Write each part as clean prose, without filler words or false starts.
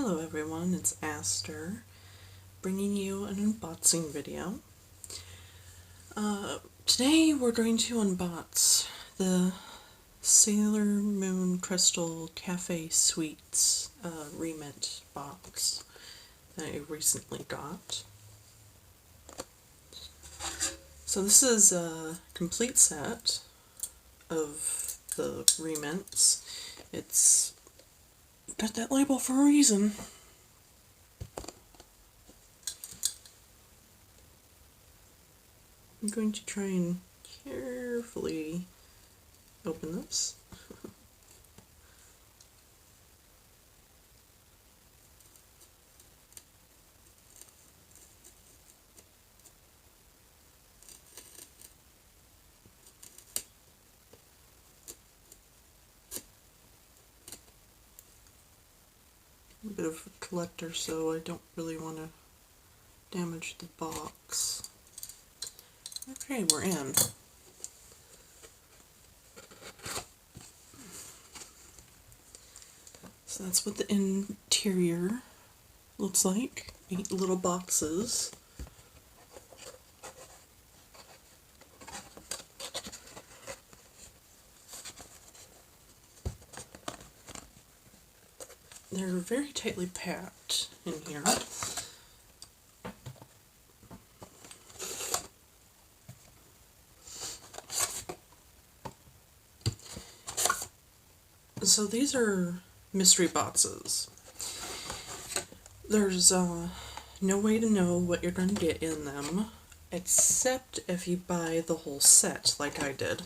Hello everyone, it's Aster, bringing you an unboxing video. Today we're going to unbox the Sailor Moon Crystal Cafe Sweets Re-Ment box that I recently got. So this is a complete set of the Re-Mints. It's got that label for a reason. I'm going to try and carefully open this. I'm a bit of a collector, so I don't really want to damage the box. Okay, we're in. So that's what the interior looks like. 8 little boxes. They're very tightly packed in here. So these are mystery boxes. There's no way to know what you're going to get in them, except if you buy the whole set like I did.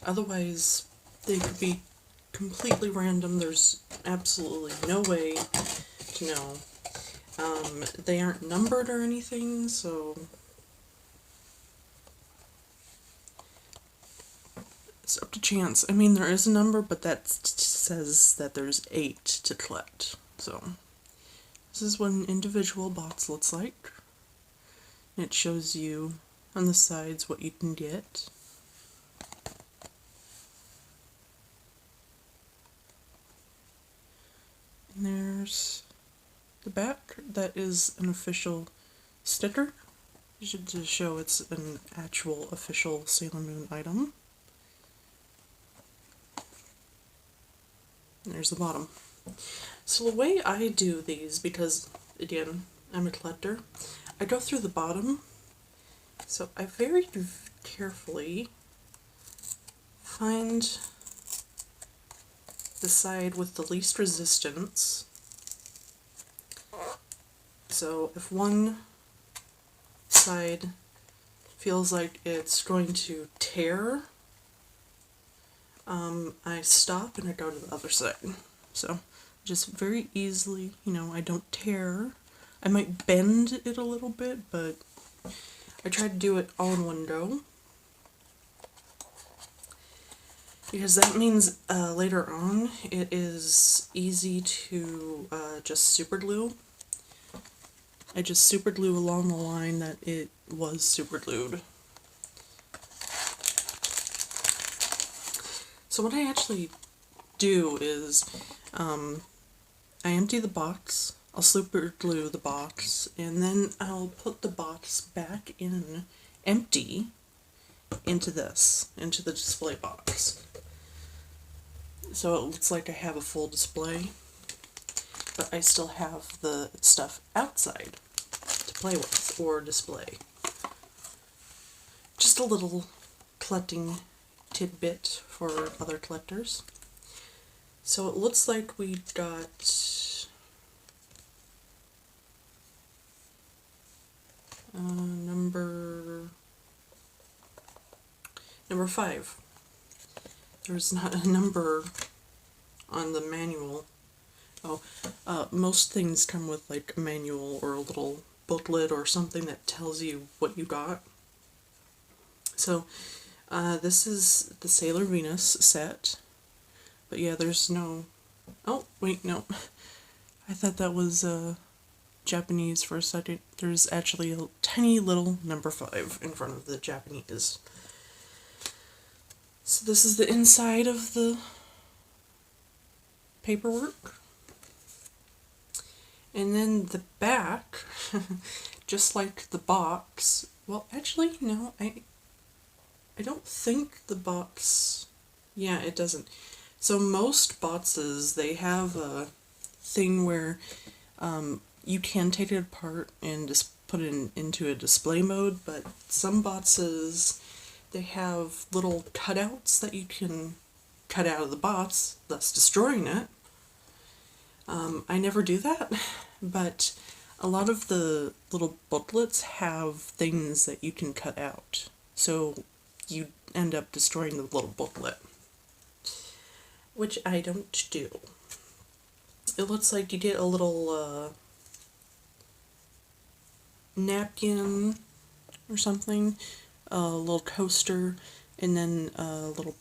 Otherwise, they could be completely random. There's absolutely no way to know. They aren't numbered or anything, so it's up to chance. I mean, there is a number, but that says that there's 8 to collect. So this is what an individual box looks like. It shows you on the sides what you can get. And there's the back. That is an official sticker. To show it's an actual official Sailor Moon item. And there's the bottom. So the way I do these, because again, I'm a collector, I go through the bottom. So I very carefully find the side with the least resistance. So if one side feels like it's going to tear, I stop and I go to the other side. So just very easily, I don't tear. I might bend it a little bit, but I try to do it all in one go. Because that means later on it is easy to just super glue. I just super glue along the line that it was super glued. So what I actually do is I empty the box, I'll super glue the box, and then I'll put the box back in empty into the display box. So it looks like I have a full display, but I still have the stuff outside to play with or display. Just a little collecting tidbit for other collectors. So it looks like we got number 5. There's not a number on the manual. Most things come with like a manual or a little booklet or something that tells you what you got. So this is the Sailor Venus set. But yeah, there's no... Oh, wait, no. I thought that was Japanese for a second. There's actually a tiny little number 5 in front of the Japanese. So this is the inside of the paperwork. And then the back, just like the box, well actually no, I don't think the box, yeah it doesn't. So most boxes, they have a thing where you can take it apart and just put it into a display mode, but some boxes, they have little cutouts that you can cut out of the box, thus destroying it. I never do that, but a lot of the little booklets have things that you can cut out, so you end up destroying the little booklet, which I don't do. It looks like you get a little napkin or something, a little coaster, and then a little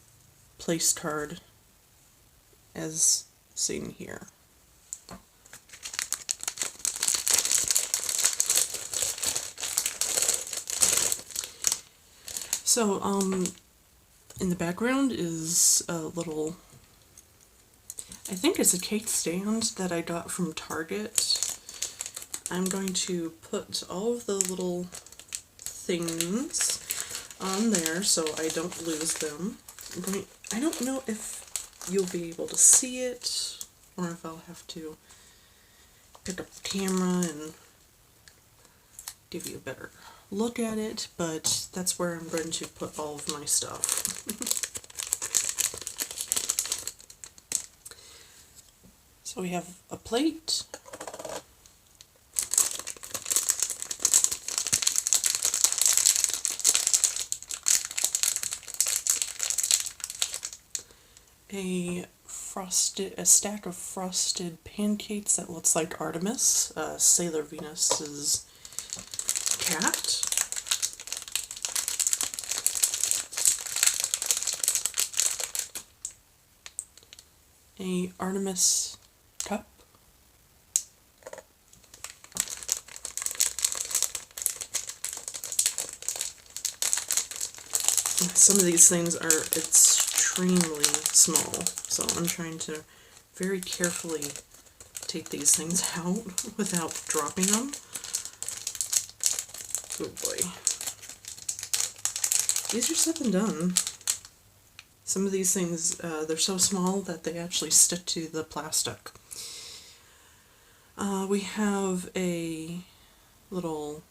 place card as seen here. So, in the background is a little, I think it's a cake stand that I got from Target. I'm going to put all of the little things on there so I don't lose them. I don't know if you'll be able to see it or if I'll have to pick up the camera and give you a better look at it, but that's where I'm going to put all of my stuff. So we have a plate, a stack of frosted pancakes that looks like Artemis, Sailor Venus's cat. A Artemis cup. Some of these things are extremely small, so I'm trying to very carefully take these things out without dropping them. Oh boy. These are said and done. Some of these things, they're so small that they actually stick to the plastic. We have a little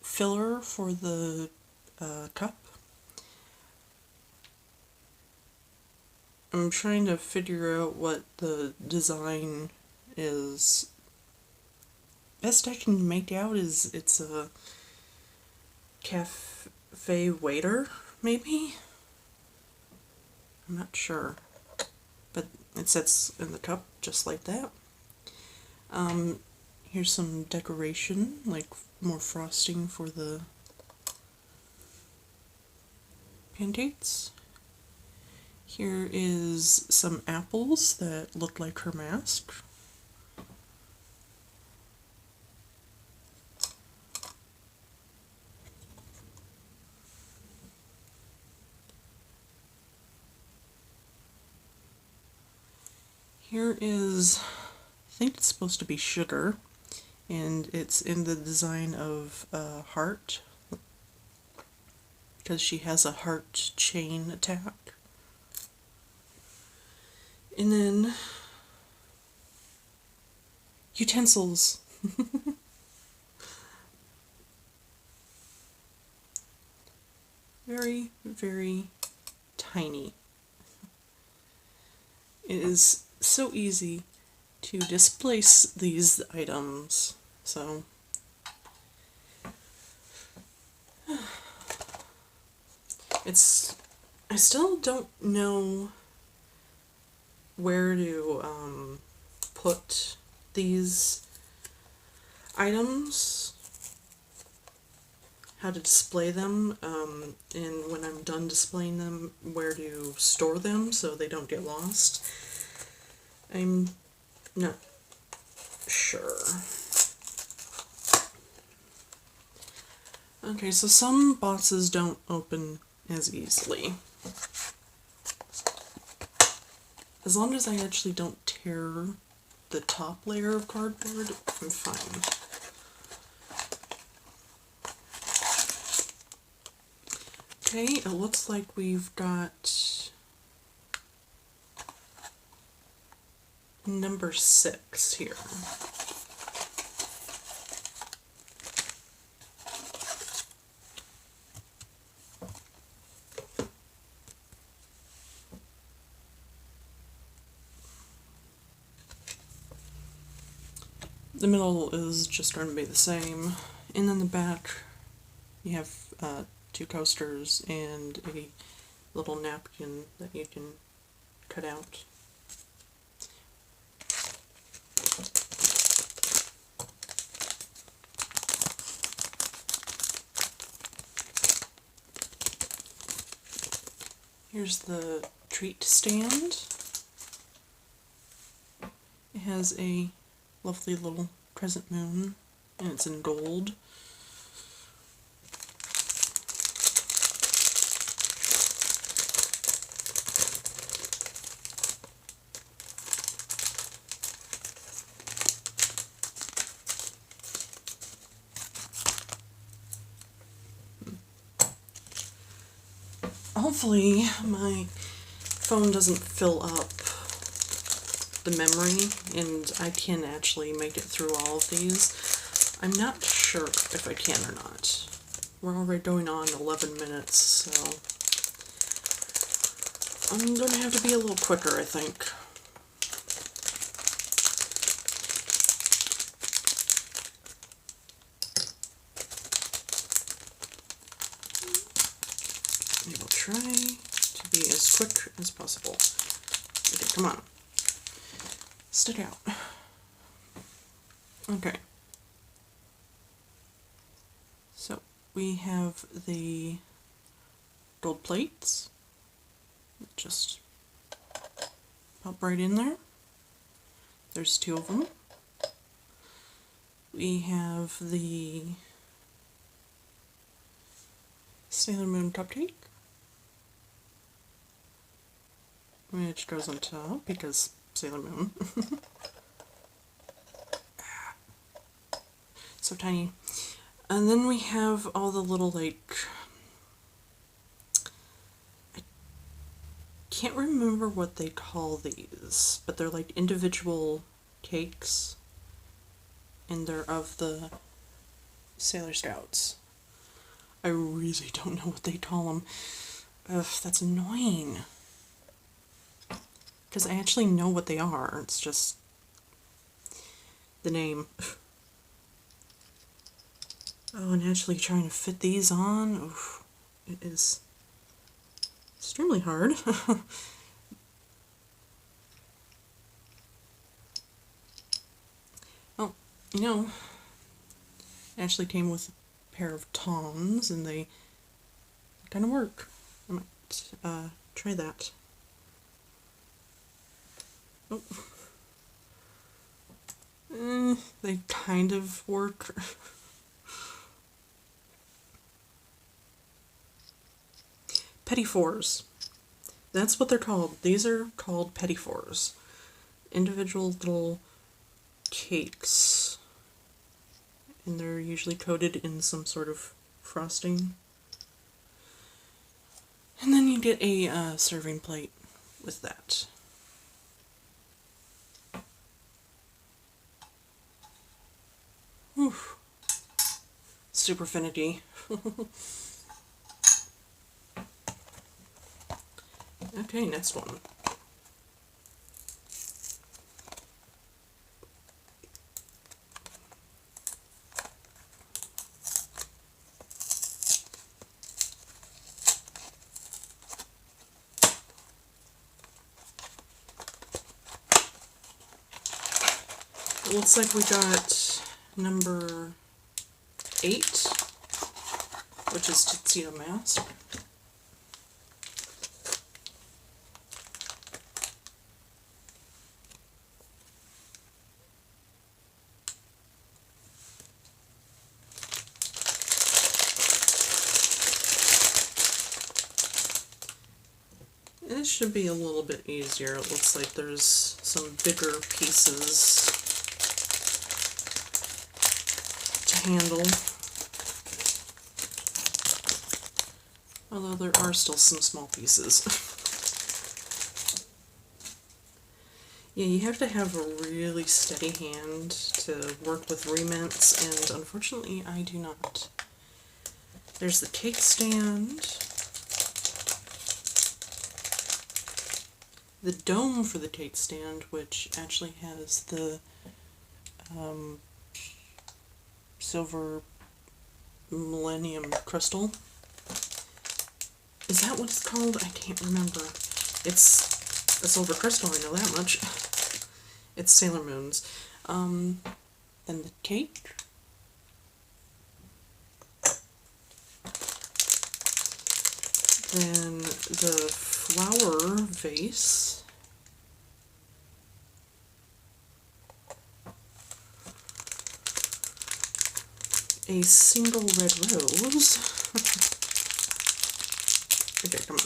filler for the cup. I'm trying to figure out what the design is. Best I can make out is it's a cafe waiter, maybe? I'm not sure. But it sits in the cup just like that. Here's some decoration, like more frosting for the pancakes. Here is some apples that look like her mask. Here is, I think it's supposed to be sugar, and it's in the design of a heart, because she has a heart chain attack. And then utensils. Very, very tiny. It is so easy to displace these items, so I still don't know where to put these items, how to display them, and when I'm done displaying them, where to store them so they don't get lost. I'm not sure. Okay, so some boxes don't open as easily. As long as I actually don't tear the top layer of cardboard, I'm fine. Okay, it looks like we've got number 6 here. The middle is just going to be the same, and then the back you have 2 coasters and a little napkin that you can cut out. Here's the treat stand. It has a lovely little crescent moon, and it's in gold. Hopefully my phone doesn't fill up the memory and I can actually make it through all of these. I'm not sure if I can or not. We're already going on 11 minutes, so I'm going to have to be a little quicker, I think. I will try to be as quick as possible. Okay, come on. Stick out. Okay. So we have the gold plates. Just pop right in there. There's 2 of them. We have the Sailor Moon cupcake, which goes on top because Sailor Moon. So tiny. And then we have all the little, like, I can't remember what they call these, but they're like individual cakes, and they're of the Sailor Scouts. I really don't know what they call them. Ugh, that's annoying. Because I actually know what they are, it's just the name. Oh, and actually trying to fit these on, oof, it is extremely hard. Oh, you know, it actually came with a pair of tongs, and they kind of work. I might try that. Oh. They kind of work. Petit fours. That's what they're called. These are called petit fours. Individual little cakes. And they're usually coated in some sort of frosting. And then you get a serving plate with that. Whew. Super finicky. Okay, next one. It looks like we got number 8, which is Tuxedo Mask. It This should be a little bit easier. It looks like there's some bigger pieces to handle. Although there are still some small pieces. Yeah, you have to have a really steady hand to work with Re-Ments, and unfortunately I do not. There's the cake stand. The dome for the cake stand, which actually has the silver millennium crystal. Is that what it's called? I can't remember. It's a silver crystal, I know that much. It's Sailor Moon's. Then the cake. Then the flower vase. A single red rose. Okay, come on.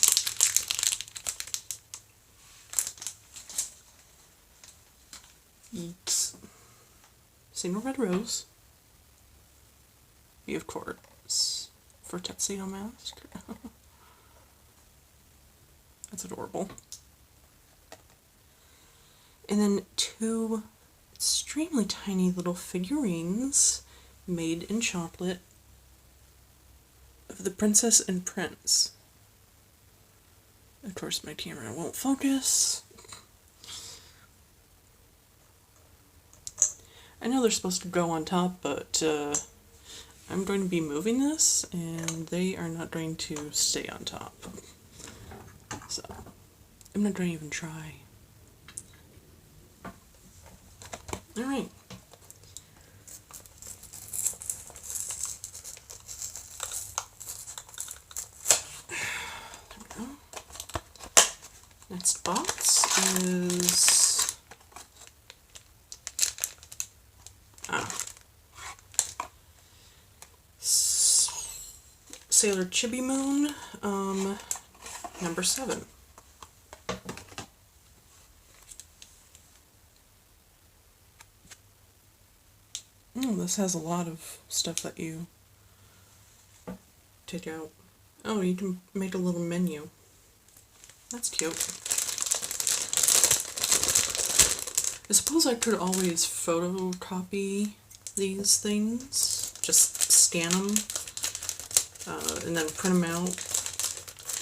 Eat. Single red rose. Of course. For tuxedo mask. That's adorable. And then two extremely tiny little figurines made in chocolate of the princess and prince. Of course my camera won't focus. I know they're supposed to go on top, but I'm going to be moving this and they are not going to stay on top. So I'm not going to even try. Alright. Next box is Sailor Chibi Moon, number 7. This has a lot of stuff that you take out. Oh, you can make a little menu. That's cute. I suppose I could always photocopy these things, just scan them, and then print them out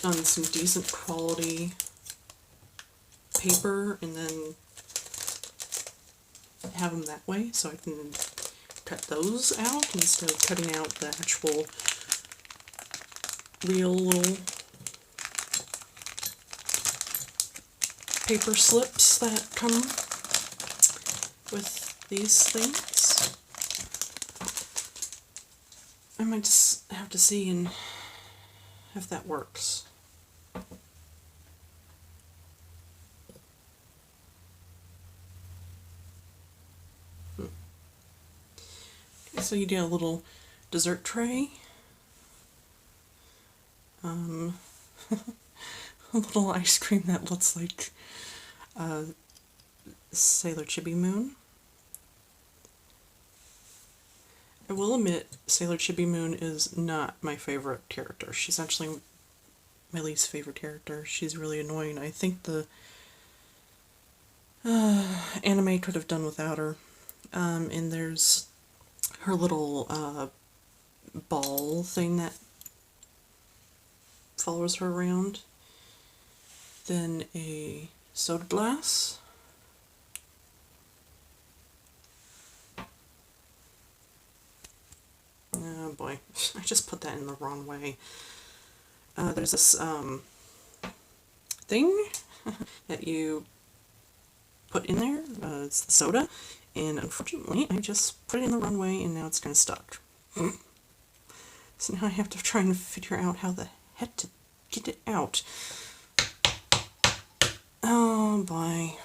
on some decent quality paper, and then have them that way, so I can cut those out instead of cutting out the actual real little paper slips that come with these things. I might just have to see and if that works. Okay, so you get a little dessert tray. A little ice cream that looks like Sailor Chibi Moon. I will admit, Sailor Chibi Moon is not my favorite character. She's actually my least favorite character. She's really annoying. I think the anime could have done without her. And there's her little ball thing that follows her around. Then a soda glass. Oh boy, I just put that in the wrong way. There's this thing that you put in there. It's the soda, and unfortunately I just put it in the wrong way and now it's kind of stuck. So now I have to try and figure out how the heck to get it out. Oh boy.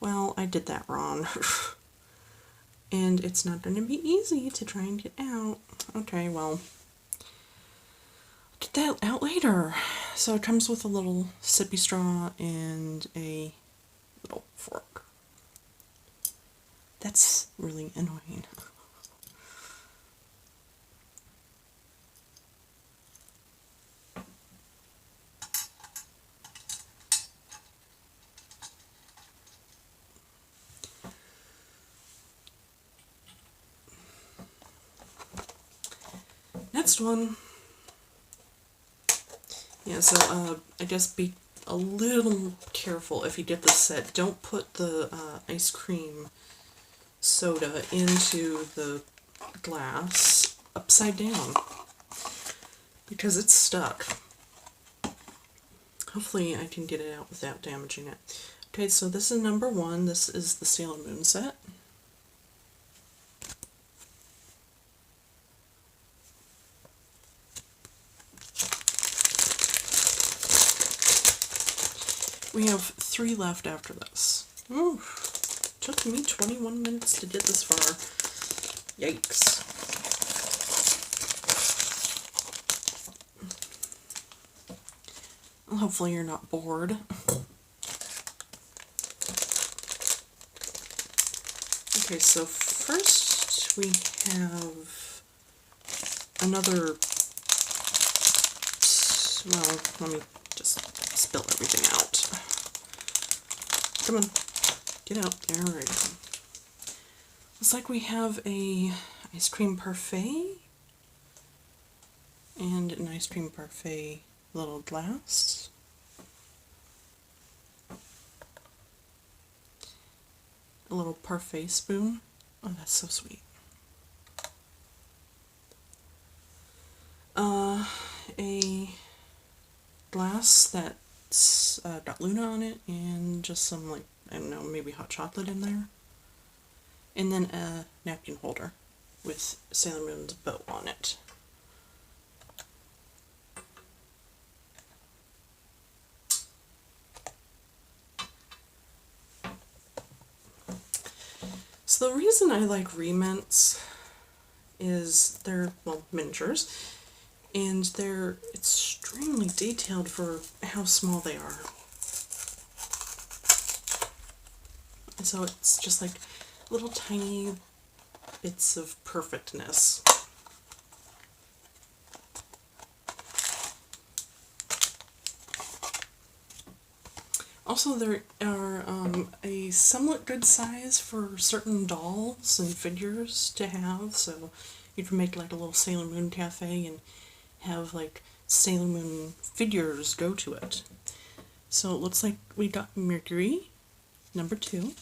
Well, I did that wrong. And it's not going to be easy to try and get out. Okay, well, I'll get that out later. So it comes with a little sippy straw and a little fork. That's really annoying. Next one. Yeah, so I guess be a little careful if you get this set. Don't put the ice cream soda into the glass upside down because it's stuck. Hopefully I can get it out without damaging it. Okay, so this is number 1. This is the Sailor Moon set. We have 3 left after this. Ooh, took me 21 minutes to get this far. Yikes. Well, hopefully you're not bored. Okay, so first we have another, well, let me just spill everything out. Come on, get out. There we go. Looks like we have a ice cream parfait and an ice cream parfait little glass. A little parfait spoon. Oh, that's so sweet. A glass that's got Luna on it and just some, like, I don't know, maybe hot chocolate in there. And then a napkin holder with Sailor Moon's bow on it. So the reason I like Re-Ments is they're, well, miniatures, and they're extremely detailed for how small they are. And so it's just like little tiny bits of perfectness. Also, there are a somewhat good size for certain dolls and figures to have, so you can make like a little Sailor Moon cafe and have like Sailor Moon figures go to it. So it looks like we got Mercury, number 2.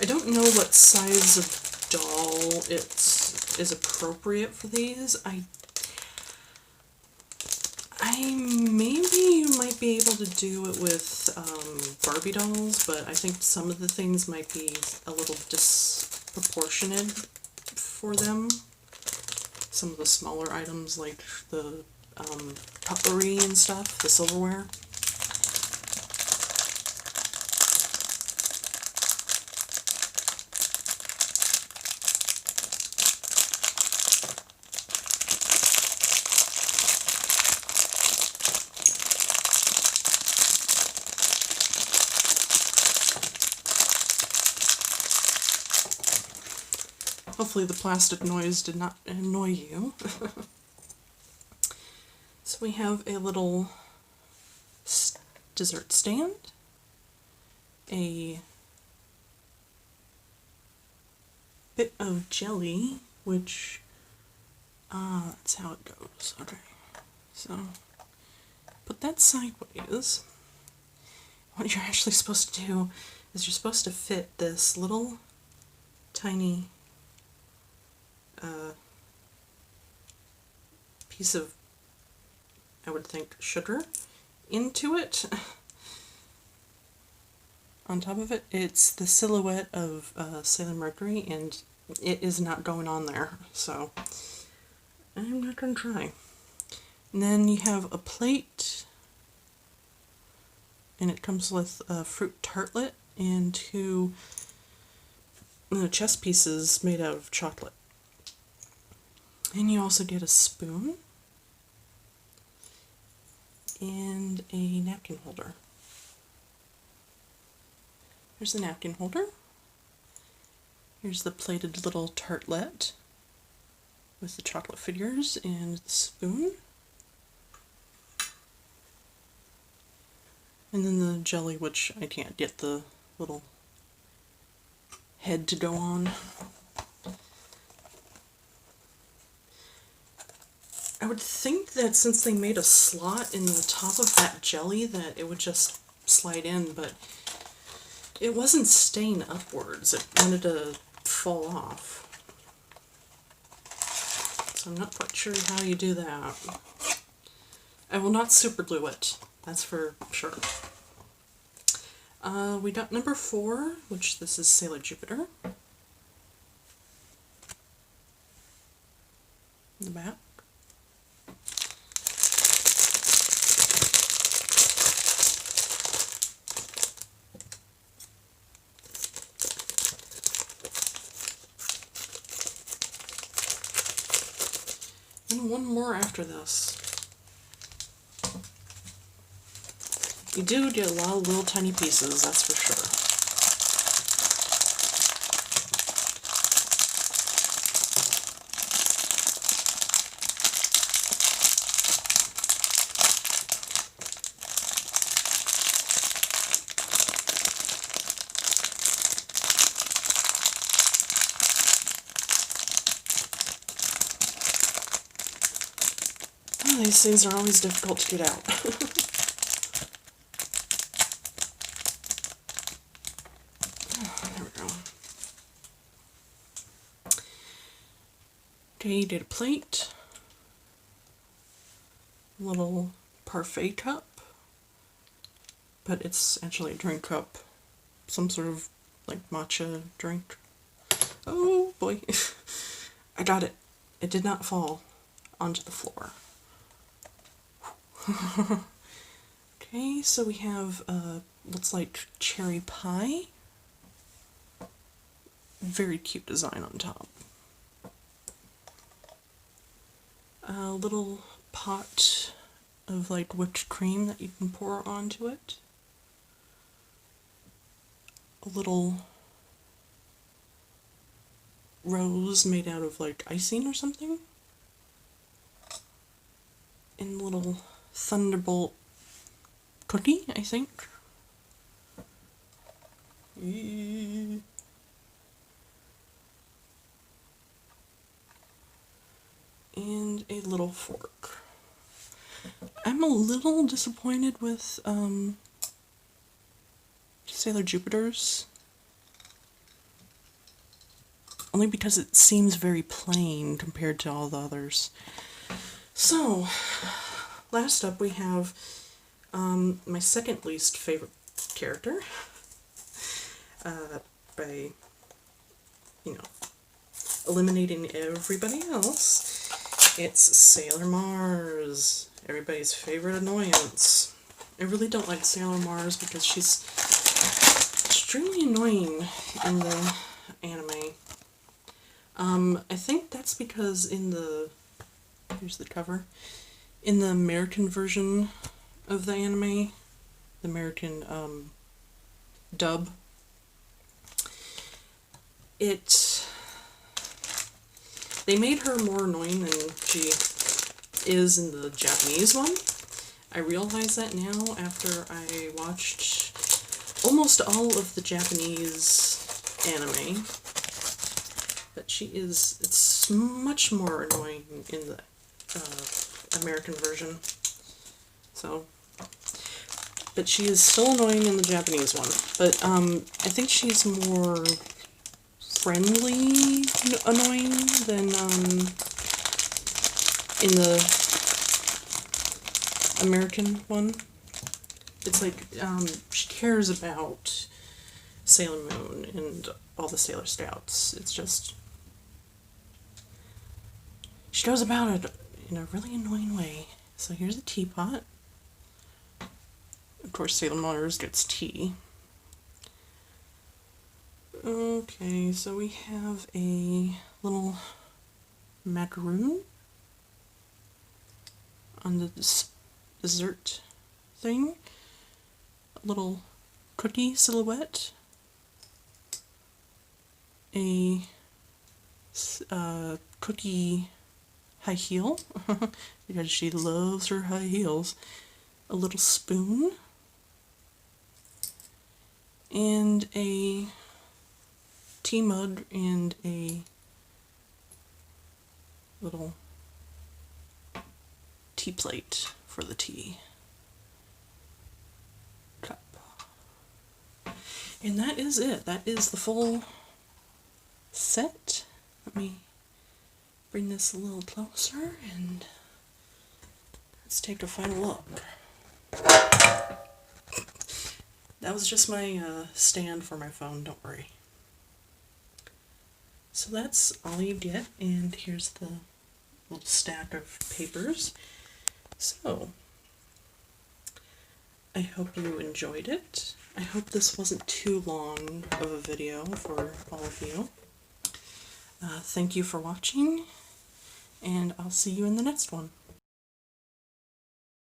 I don't know what size of doll is appropriate for these. Maybe you might be able to do it with Barbie dolls, but I think some of the things might be a little disproportionate for them. Some of the smaller items like the cutlery and stuff, the silverware. Hopefully the plastic noise did not annoy you. So we have a little dessert stand, a bit of jelly, which, that's how it goes. Okay, so put that sideways. What you're actually supposed to do is you're supposed to fit this little tiny piece of, I would think, sugar into it. On top of it, it's the silhouette of Sailor Mercury, and it is not going on there, so I'm not going to try. And then you have a plate, and it comes with a fruit tartlet and 2 chess pieces made out of chocolate. And you also get a spoon and a napkin holder. Here's the napkin holder. Here's the plated little tartlet with the chocolate figures and the spoon. And then the jelly, which I can't get the little head to go on. I would think that since they made a slot in the top of that jelly that it would just slide in, but it wasn't staying upwards. It wanted to fall off. So I'm not quite sure how you do that. I will not super glue it, that's for sure. We got number 4, which this is Sailor Jupiter. In the back. And one more after this. You do get a lot of little tiny pieces, that's for sure. Oh, these things are always difficult to get out. Okay, you did a plate, little parfait cup, but it's actually a drink cup, some sort of like matcha drink. Oh boy, I got it. It did not fall onto the floor. Okay, so we have looks like cherry pie. Very cute design on top. A little pot of like whipped cream that you can pour onto it. A little rose made out of like icing or something. And a little thunderbolt cookie, I think. And a little fork. I'm a little disappointed with Sailor Jupiter's, only because it seems very plain compared to all the others. So, last up we have my second least favorite character, by, eliminating everybody else. It's Sailor Mars, everybody's favorite annoyance. I really don't like Sailor Mars because she's extremely annoying in the anime. I think that's because in the, here's the cover, in the American version of the anime, the American dub, they made her more annoying than she is in the Japanese one. I realize that now after I watched almost all of the Japanese anime, but it's much more annoying in the American version. So, but she is still annoying in the Japanese one. But I think she's more friendly annoying than in the American one. It's like she cares about Sailor Moon and all the Sailor Scouts. It's just she goes about it in a really annoying way. So here's a teapot. Of course, Sailor Mars gets tea. Okay, so we have a little macaroon on the dessert thing, a little cookie silhouette, a cookie high heel, because she loves her high heels, a little spoon, and a tea mug and a little tea plate for the tea cup. And that is it. That is the full set. Let me bring this a little closer and let's take a final look. That was just my stand for my phone, don't worry. So that's all you get, and here's the little stack of papers. So, I hope you enjoyed it. I hope this wasn't too long of a video for all of you. Thank you for watching, and I'll see you in the next one.